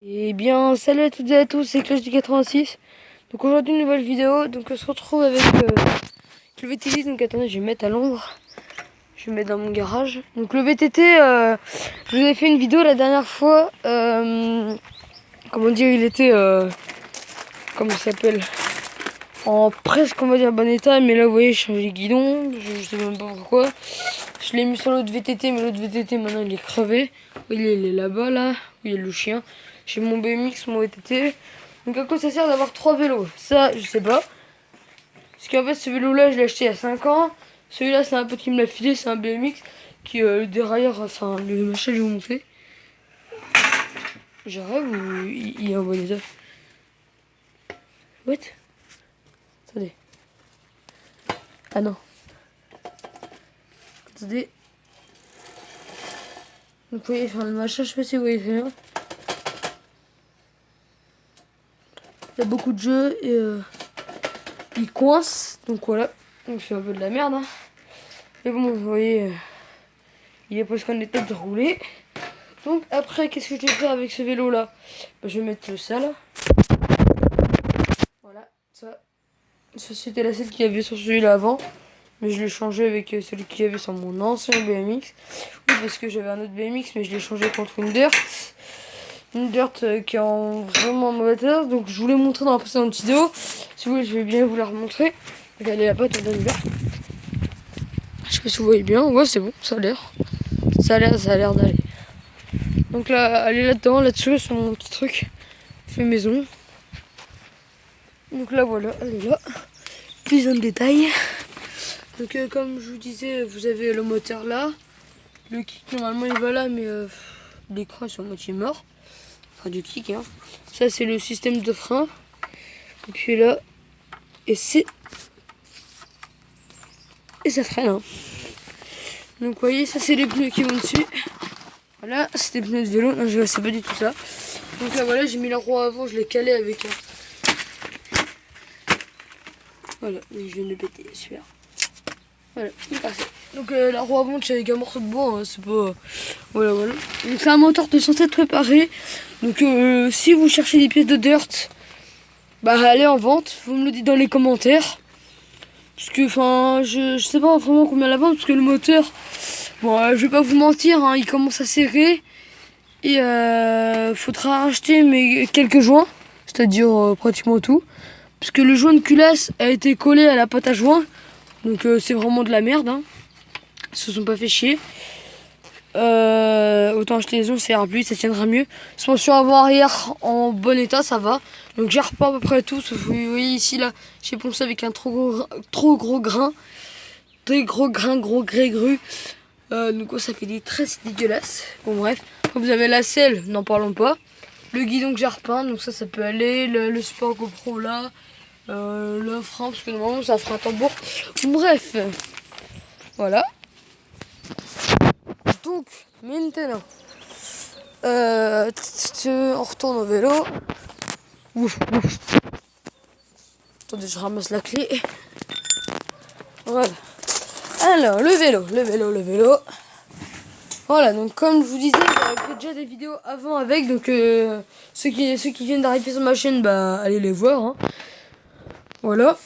Eh bien, salut à toutes et à tous, c'est Clash du 86. Donc aujourd'hui, une nouvelle vidéo. Donc on se retrouve avec le VTT. Donc attendez, je vais me mettre à l'ombre. Je vais me mettre dans mon garage. Donc le VTT, je vous avais fait une vidéo la dernière fois. Comment dire, il était, comment ça s'appelle, en presque, on va dire, bon état. Mais là, vous voyez, j'ai changé les guidons. Je sais même pas pourquoi. Je l'ai mis sur l'autre VTT, mais l'autre VTT, maintenant, il est crevé. Il est là-bas, là. Où il y a le chien. J'ai mon BMX, mon VTT. Donc à quoi ça sert d'avoir 3 vélos? Ça, je sais pas. Parce qu'en fait, ce vélo-là, je l'ai acheté il y a 5 ans. Celui-là, c'est un pote qui me l'a filé, c'est un BMX. Qui, le dérailleur, enfin, le machin, je vais vous montrer. J'arrive ou il est en bon état? What? Attendez. Ah non. Attendez. Donc vous voyez, enfin, le machin, je sais pas si vous voyez très bien. Il y a beaucoup de jeux et il coince. Donc voilà. Donc c'est un peu de la merde. Hein. Mais bon, vous voyez, il est presque en état de rouler. Donc après, qu'est-ce que je vais faire avec ce vélo là? Bah, je vais mettre ça là. Voilà, ça c'était la selle qu'il y avait sur celui-là avant. Mais je l'ai changé avec celui qu'il y avait sur mon ancien BMX. Oui, parce que j'avais un autre BMX, mais je l'ai changé contre une Dirt. Une Dirt qui est en vraiment mauvais état. Donc je vous l'ai montré dans la précédente vidéo. Si vous voulez, je vais bien vous la remontrer. Donc elle est là-bas, dans l'hiver. Je sais pas si vous voyez bien. Ouais, c'est bon, ça a l'air. Ça a l'air d'aller. Donc là, elle est là-dedans, là-dessus, sur mon petit truc fait maison. Donc là, voilà, elle est là. Plus en détail. Donc comme je vous disais, vous avez le moteur là. Le kick, normalement, il va là, mais l'écran est sur moitié mort. Enfin, du kick, hein. Ça, c'est le système de frein. Et puis là, et c'est... Et ça freine, hein. Donc vous voyez, ça, c'est les pneus qui vont dessus. Voilà, c'est des pneus de vélo. Non, je sais pas du tout ça. Donc là, voilà, j'ai mis la roue avant, je l'ai calé avec un... Voilà, je viens de le péter, super. Voilà, il est cassé. Donc la roue avant, c'est avec un morceau de bois, hein, c'est pas... Voilà, voilà. Donc c'est un moteur de censé être préparé. Donc si vous cherchez des pièces de dirt, bah allez en vente. Vous me le dites dans les commentaires. Parce que, enfin, je sais pas vraiment combien la vente, parce que le moteur... Bon, je vais pas vous mentir, hein, il commence à serrer. Et faudra racheter mais quelques joints, c'est-à-dire pratiquement tout. Parce que le joint de culasse a été collé à la pâte à joint. Donc c'est vraiment de la merde. Hein. Ils se sont pas fait chier. Autant acheter les os, ça ira plus, ça tiendra mieux. Suspension avant arrière en bon état, ça va. Donc j'ai repas à peu près tout. Sauf, vous voyez ici là, j'ai poncé avec un trop gros grain. Des gros grains, gros grès gru. Donc ça fait des tresses dégueulasses. Bon bref. Quand vous avez la selle, n'en parlons pas. Le guidon que j'ai repeint, donc ça peut aller. Le support GoPro là. Le frein, parce que normalement ça fera un tambour. Bref. Voilà. Donc maintenant. On retourne au vélo. Ouf, ouf. Attendez, je ramasse la clé. Voilà. Alors, le vélo. Voilà, donc comme je vous disais, j'avais fait déjà des vidéos avant avec, donc ceux qui viennent d'arriver sur ma chaîne, bah allez les voir. Hein. Voilà.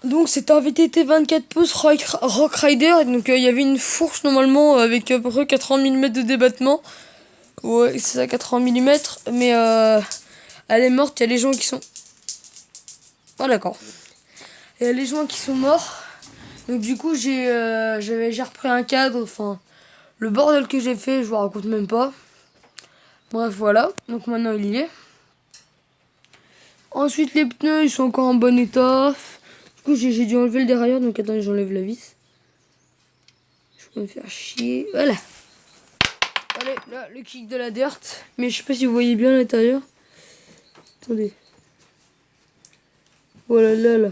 Donc c'est un VTT 24 pouces Rock Rider, et donc il y avait une fourche normalement avec à peu près 80 mm de débattement. Ouais, c'est ça, 80 mm, mais elle est morte, il y a les gens qui sont... Oh d'accord. Il y a les gens qui sont morts, donc du coup j'ai repris un cadre, enfin... Le bordel que j'ai fait, je vous raconte même pas. Bref, voilà. Donc maintenant, il y est. Ensuite, les pneus, ils sont encore en bon état. Du coup, j'ai dû enlever le dérailleur. Donc attendez, j'enlève la vis. Je peux me faire chier. Voilà. Allez, là, le kick de la dirt. Mais je sais pas si vous voyez bien à l'intérieur. Attendez. Voilà, là.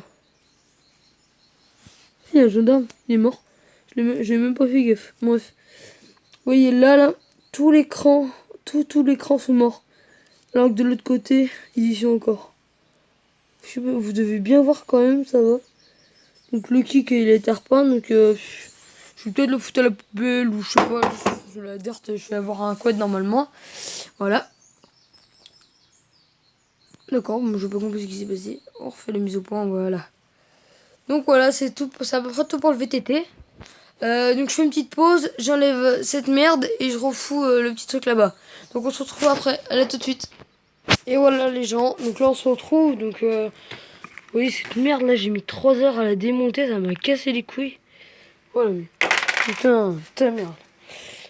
Il y a un gendarme, il est mort. J'ai même pas fait gaffe. Bref. Vous voyez, là, tout l'écran, tout l'écran sont morts. Alors que de l'autre côté, ils y sont encore. Je sais pas, vous devez bien voir quand même, ça va. Donc le kick, il a été repeint, donc je vais peut-être le foutre à la poubelle ou je sais pas. La dirt, je vais avoir un quad normalement. Voilà. D'accord, moi je n'ai pas compris ce qui s'est passé. On refait la mise au point, voilà. Donc voilà, c'est tout, c'est à peu près tout pour le VTT. Donc je fais une petite pause, j'enlève cette merde et je refous le petit truc là-bas. Donc on se retrouve après, allez tout de suite. Et voilà les gens, donc là on se retrouve, donc oui cette merde là j'ai mis 3 heures à la démonter, ça m'a cassé les couilles. Voilà mais putain merde.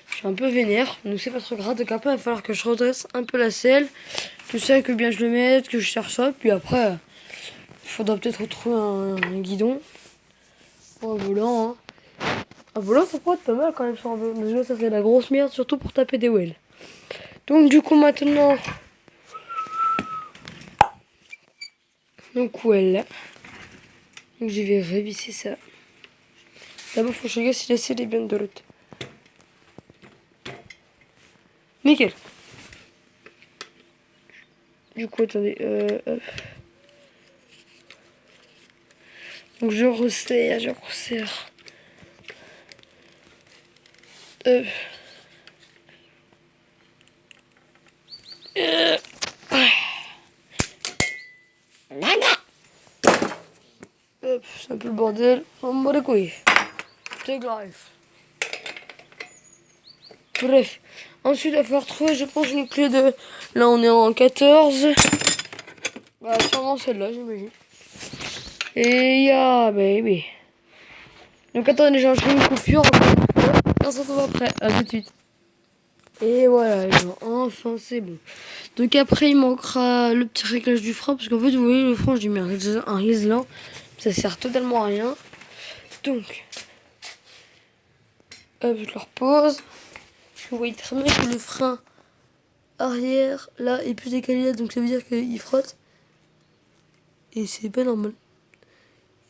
Je suis un peu vénère, donc c'est pas trop grave, donc après il va falloir que je redresse un peu la selle, que ça, que bien je le mette, que je cherche ça, puis après il faudra peut-être retrouver un guidon pour un volant. Hein. Un volant ça pourrait être pas mal quand même sur un vélo, mais là ça serait la grosse merde, surtout pour taper des wheels. Donc du coup maintenant, donc well, donc je vais révisser ça. D'abord faut que je regarde si la selle est bien de l'autre. Nickel. Du coup attendez, donc je resserre. C'est un peu le bordel. On me bat les couilles. C'est grave. Bref. Ensuite, il va falloir trouver, je pense, une clé de... Là, on est en 14. Bah, sûrement celle-là, j'imagine. Et ya, baby. Donc, attendez, j'ai enchaîné une coupure. On se retrouve après. À tout de suite. Et voilà, les gens. Enfin, c'est bon. Donc, après, il manquera le petit réglage du frein. Parce qu'en fait, vous voyez, le frein, j'ai mis un réglage. Ça sert totalement à rien. Donc, hop, je le repose. Vous voyez très bien que le frein arrière, là, est plus décalé là. Donc, ça veut dire qu'il frotte. Et c'est pas normal.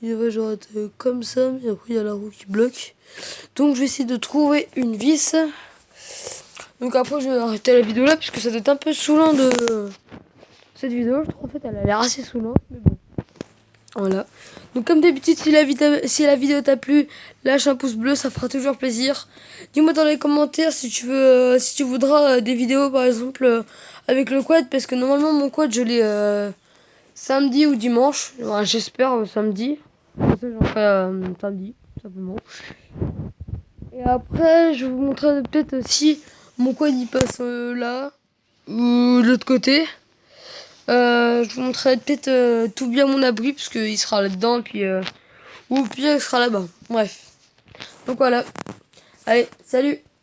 Il va genre être comme ça. Mais après, il y a la roue qui bloque. Donc, je vais essayer de trouver une vis. Donc, après, je vais arrêter la vidéo là. Parce que ça doit être un peu saoulant de... Cette vidéo, je trouve, en fait, elle a l'air assez saoulante. Mais bon. Voilà. Donc comme d'habitude, si la vidéo t'a plu, lâche un pouce bleu, ça fera toujours plaisir. Dis-moi dans les commentaires si tu veux, si tu voudras des vidéos par exemple avec le quad, parce que normalement mon quad je l'ai samedi ou dimanche. Ouais, j'espère samedi. Comme ça j'en ferai samedi, simplement. Et après, je vous montrerai peut-être si mon quad il passe là ou de l'autre côté. Je vous montrerai peut-être tout bien mon abri, parce qu'il sera là-dedans, puis ou pire il sera là-bas. Bref. Donc voilà. Allez, salut!